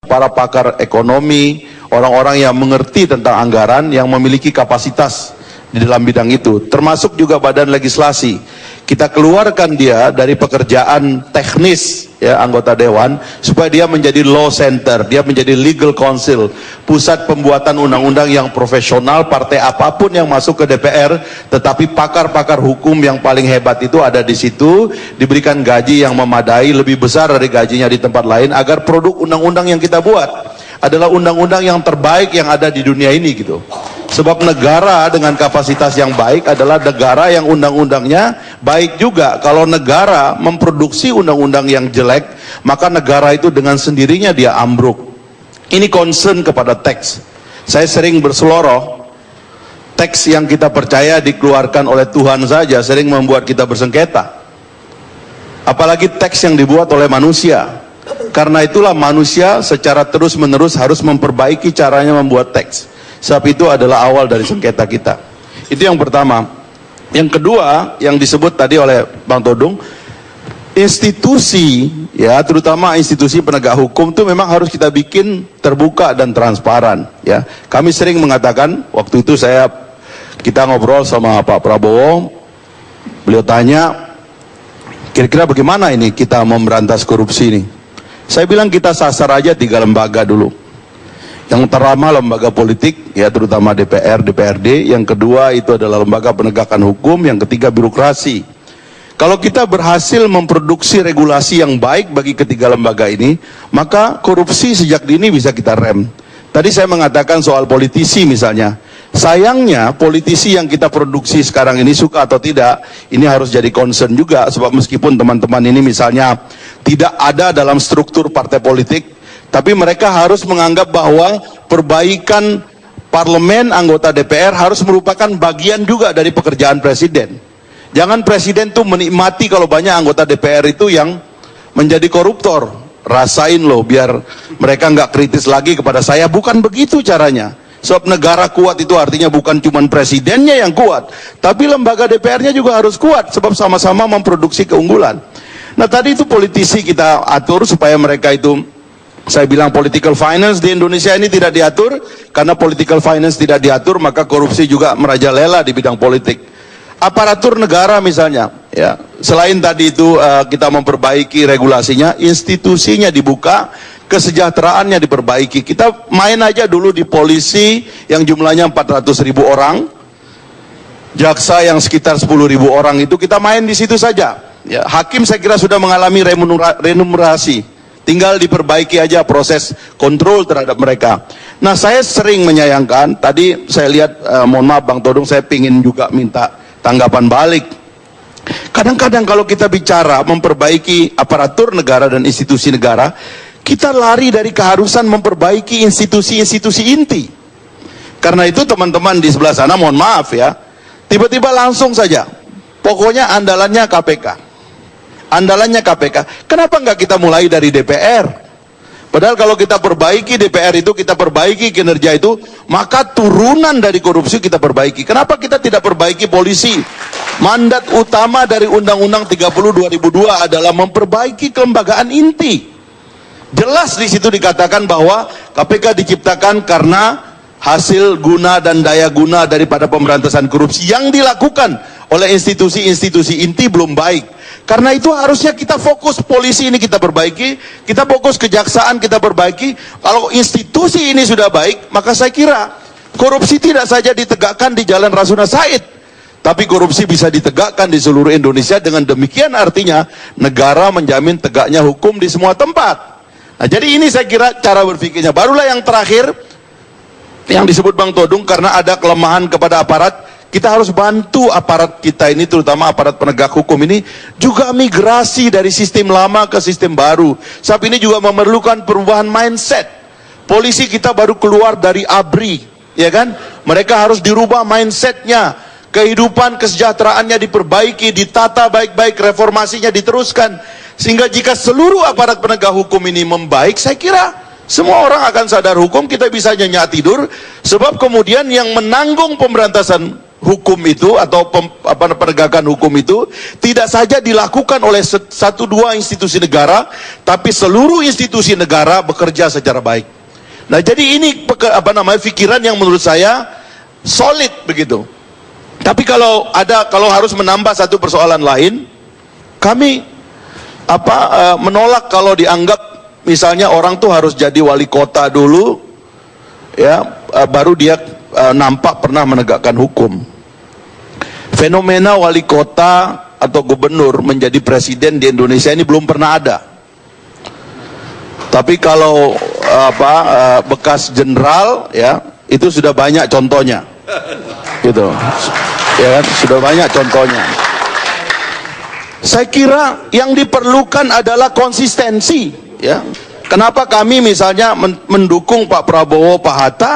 para pakar ekonomi, orang-orang yang mengerti tentang anggaran, yang memiliki kapasitas di dalam bidang itu, termasuk juga badan legislasi. Kita keluarkan dia dari pekerjaan teknis, ya, anggota dewan, supaya dia menjadi law center, dia menjadi legal council, pusat pembuatan undang-undang yang profesional. Partai apapun yang masuk ke DPR, tetapi pakar-pakar hukum yang paling hebat itu ada di situ, diberikan gaji yang memadai, lebih besar dari gajinya di tempat lain, agar produk undang-undang yang kita buat adalah undang-undang yang terbaik yang ada di dunia ini, gitu. Sebab negara dengan kapasitas yang baik adalah negara yang undang-undangnya baik juga. Kalau negara memproduksi undang-undang yang jelek, maka negara itu dengan sendirinya dia ambruk. Ini concern kepada teks. Saya sering berseloroh, teks yang kita percaya dikeluarkan oleh Tuhan saja sering membuat kita bersengketa. Apalagi teks yang dibuat oleh manusia. Karena itulah manusia secara terus-menerus harus memperbaiki caranya membuat teks. Sebab itu adalah awal dari sengketa kita. Itu yang pertama. Yang kedua, yang disebut tadi oleh Bang Todung, institusi, ya, terutama institusi penegak hukum itu memang harus kita bikin terbuka dan transparan, ya. Kami sering mengatakan, waktu itu kita ngobrol sama Pak Prabowo, beliau tanya, kira-kira bagaimana ini kita memberantas korupsi ini? Saya bilang kita sasar aja 3 lembaga dulu. Yang pertama lembaga politik, ya, terutama DPR, DPRD. Yang kedua itu adalah lembaga penegakan hukum. Yang ketiga birokrasi. Kalau kita berhasil memproduksi regulasi yang baik bagi ketiga lembaga ini, maka korupsi sejak dini bisa kita rem. Tadi saya mengatakan soal politisi misalnya. Sayangnya politisi yang kita produksi sekarang ini, suka atau tidak, ini harus jadi concern juga. Sebab meskipun teman-teman ini misalnya tidak ada dalam struktur partai politik, tapi mereka harus menganggap bahwa perbaikan parlemen, anggota DPR harus merupakan bagian juga dari pekerjaan presiden. Jangan presiden tuh menikmati kalau banyak anggota DPR itu yang menjadi koruptor. Rasain loh biar mereka nggak kritis lagi kepada saya. Bukan begitu caranya. Sebab negara kuat itu artinya bukan cuma presidennya yang kuat, tapi lembaga DPR-nya juga harus kuat, sebab sama-sama memproduksi keunggulan. Nah tadi itu politisi kita atur supaya mereka itu, saya bilang political finance di Indonesia ini tidak diatur. Karena political finance tidak diatur, maka korupsi juga merajalela di bidang politik. Aparatur negara misalnya, ya, selain tadi itu kita memperbaiki regulasinya, institusinya dibuka, kesejahteraannya diperbaiki. Kita main aja dulu di polisi yang jumlahnya 400.000 orang, jaksa yang sekitar 10.000 orang, itu kita main di situ saja, ya. Hakim saya kira sudah mengalami remunerasi, tinggal diperbaiki aja proses kontrol terhadap mereka. Nah saya sering menyayangkan, tadi saya lihat, mohon maaf Bang Todung, saya pingin juga minta tanggapan balik. Kadang-kadang kalau kita bicara memperbaiki aparatur negara dan institusi negara, kita lari dari keharusan memperbaiki institusi-institusi inti. Karena itu teman-teman di sebelah sana, mohon maaf ya, tiba-tiba langsung saja, pokoknya andalannya KPK. Andalannya KPK. Kenapa nggak kita mulai dari DPR? Padahal kalau kita perbaiki DPR itu, kita perbaiki kinerja itu, maka turunan dari korupsi kita perbaiki. Kenapa kita tidak perbaiki polisi? Mandat utama dari Undang-Undang 30/2002 adalah memperbaiki kelembagaan inti. Jelas di situ dikatakan bahwa KPK diciptakan karena hasil guna dan daya guna daripada pemberantasan korupsi yang dilakukan oleh institusi-institusi inti belum baik. Karena itu harusnya kita fokus polisi ini kita perbaiki, kita fokus kejaksaan kita perbaiki. Kalau institusi ini sudah baik, maka saya kira korupsi tidak saja ditegakkan di Jalan Rasuna Said, tapi korupsi bisa ditegakkan di seluruh Indonesia. Dengan demikian artinya negara menjamin tegaknya hukum di semua tempat. Nah, jadi ini saya kira cara berpikirnya. Barulah yang terakhir yang disebut Bang Todung, karena ada kelemahan kepada aparat, kita harus bantu aparat kita ini, terutama aparat penegak hukum ini, juga migrasi dari sistem lama ke sistem baru. Sebab ini juga memerlukan perubahan mindset. Polisi kita baru keluar dari ABRI, ya kan? Mereka harus dirubah mindsetnya, kehidupan kesejahteraannya diperbaiki, ditata baik-baik, reformasinya diteruskan. Sehingga jika seluruh aparat penegak hukum ini membaik, saya kira semua orang akan sadar hukum, kita bisa nyenyak tidur. Sebab kemudian yang menanggung pemberantasan hukum itu atau penegakan hukum itu tidak saja dilakukan oleh satu dua institusi negara, tapi seluruh institusi negara bekerja secara baik. Nah, jadi ini pikiran yang menurut saya solid begitu. Tapi kalau harus menambah satu persoalan lain, kami menolak kalau dianggap misalnya orang tuh harus jadi wali kota dulu, ya, baru dia nampak pernah menegakkan hukum. Fenomena wali kota atau gubernur menjadi presiden di Indonesia ini belum pernah ada. Tapi kalau bekas jenderal, ya, itu sudah banyak contohnya, gitu, ya kan, sudah banyak contohnya. Saya kira yang diperlukan adalah konsistensi, ya. Kenapa kami misalnya mendukung Pak Prabowo, Pak Hatta?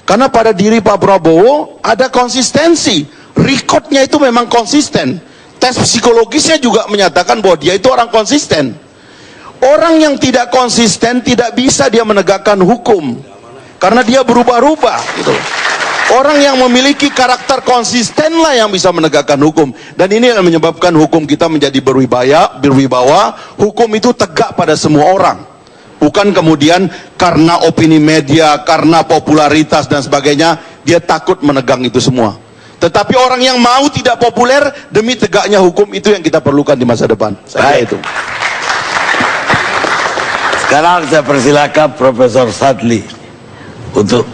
Karena pada diri Pak Prabowo ada konsistensi, recordnya itu memang konsisten. Tes psikologisnya juga menyatakan bahwa dia itu orang konsisten. Orang yang tidak konsisten tidak bisa dia menegakkan hukum, karena dia berubah-ubah, gitu. Orang yang memiliki karakter konsisten lah yang bisa menegakkan hukum. Dan ini yang menyebabkan hukum kita menjadi berwibawa. Hukum itu tegak pada semua orang. Bukan kemudian karena opini media, karena popularitas dan sebagainya, dia takut menegang itu semua. Tetapi orang yang mau tidak populer demi tegaknya hukum, itu yang kita perlukan di masa depan. Saya itu. Sekarang saya persilakan Profesor Sadli untuk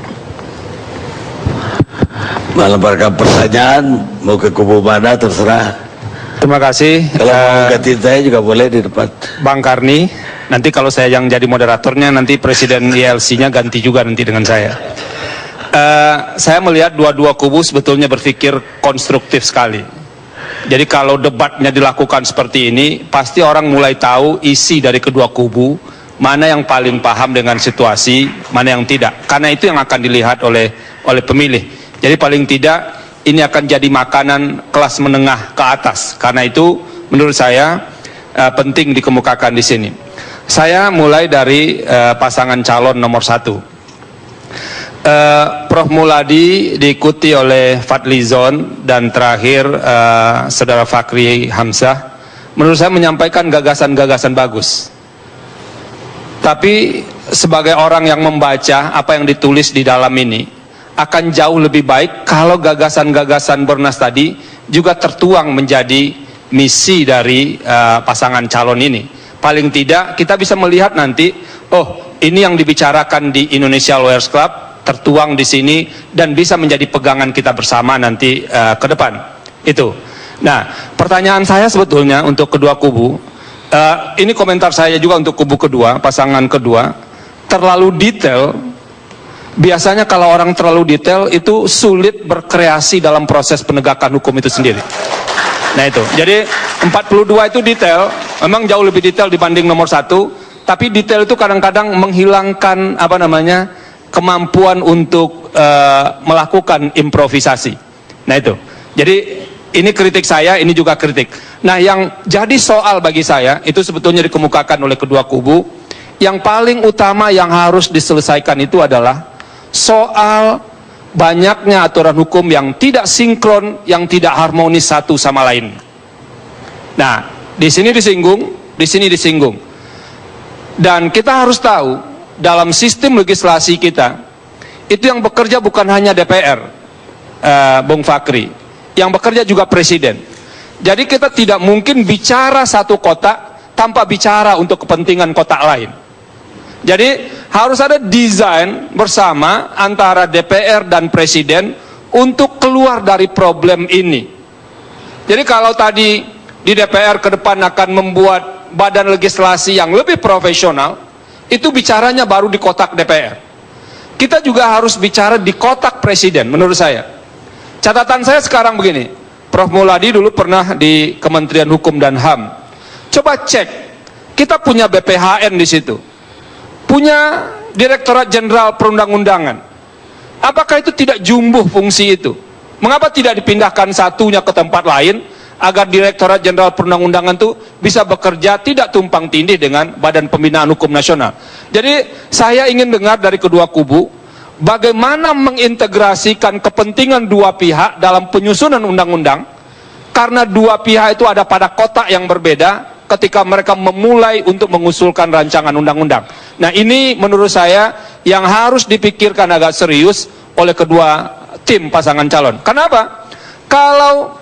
melemparkan pertanyaan. Mau ke kubu mana terserah. Terima kasih. Kalau mau gantiin saya juga boleh di depan. Bang Karni, nanti kalau saya yang jadi moderatornya, nanti Presiden ILC-nya ganti juga nanti dengan saya. Saya melihat dua-dua kubu sebetulnya berpikir konstruktif sekali. Jadi kalau debatnya dilakukan seperti ini, pasti orang mulai tahu isi dari kedua kubu, mana yang paling paham dengan situasi, mana yang tidak. Karena itu yang akan dilihat oleh pemilih. Jadi paling tidak ini akan jadi makanan kelas menengah ke atas. Karena itu menurut saya penting dikemukakan di sini. Saya mulai dari pasangan calon nomor 1. Prof. Muladi diikuti oleh Fadlizon dan terakhir Saudara Fakri Hamzah. Menurut saya menyampaikan gagasan-gagasan bagus. Tapi sebagai orang yang membaca apa yang ditulis di dalam ini, akan jauh lebih baik kalau gagasan-gagasan Bernas tadi juga tertuang menjadi misi dari pasangan calon ini. Paling tidak kita bisa melihat nanti, oh ini yang dibicarakan di Indonesia Lawyers Club tertuang di sini dan bisa menjadi pegangan kita bersama nanti ke depan. Itu. Nah, pertanyaan saya sebetulnya untuk kedua kubu, ini komentar saya juga untuk kubu kedua, pasangan kedua, terlalu detail. Biasanya kalau orang terlalu detail itu sulit berkreasi dalam proses penegakan hukum itu sendiri. Nah itu, jadi 42 itu detail, memang jauh lebih detail dibanding nomor 1, tapi detail itu kadang-kadang menghilangkan kemampuan untuk melakukan improvisasi. Nah itu, jadi ini kritik saya, ini juga kritik. Nah yang jadi soal bagi saya, itu sebetulnya dikemukakan oleh kedua kubu, yang paling utama yang harus diselesaikan itu adalah soal banyaknya aturan hukum yang tidak sinkron, yang tidak harmonis satu sama lain. Nah, di sini disinggung. Dan kita harus tahu, dalam sistem legislasi kita, itu yang bekerja bukan hanya DPR, Bung Fakri, yang bekerja juga Presiden. Jadi kita tidak mungkin bicara satu kotak tanpa bicara untuk kepentingan kotak lain. Jadi harus ada desain bersama antara DPR dan Presiden untuk keluar dari problem ini. Jadi kalau tadi di DPR ke depan akan membuat badan legislasi yang lebih profesional, itu bicaranya baru di kotak DPR. Kita juga harus bicara di kotak Presiden menurut saya. Catatan saya sekarang begini, Prof. Muladi dulu pernah di Kementerian Hukum dan HAM. Coba cek, kita punya BPHN di situ. Punya Direktorat Jenderal Perundang-undangan. Apakah itu tidak jumbuh fungsi itu? Mengapa tidak dipindahkan satunya ke tempat lain agar Direktorat Jenderal Perundang-undangan itu bisa bekerja tidak tumpang tindih dengan Badan Pembinaan Hukum Nasional? Jadi saya ingin dengar dari kedua kubu bagaimana mengintegrasikan kepentingan dua pihak dalam penyusunan undang-undang, karena dua pihak itu ada pada kotak yang berbeda ketika mereka memulai untuk mengusulkan rancangan undang-undang. Nah, ini menurut saya yang harus dipikirkan agak serius oleh kedua tim pasangan calon. Kenapa? Kalau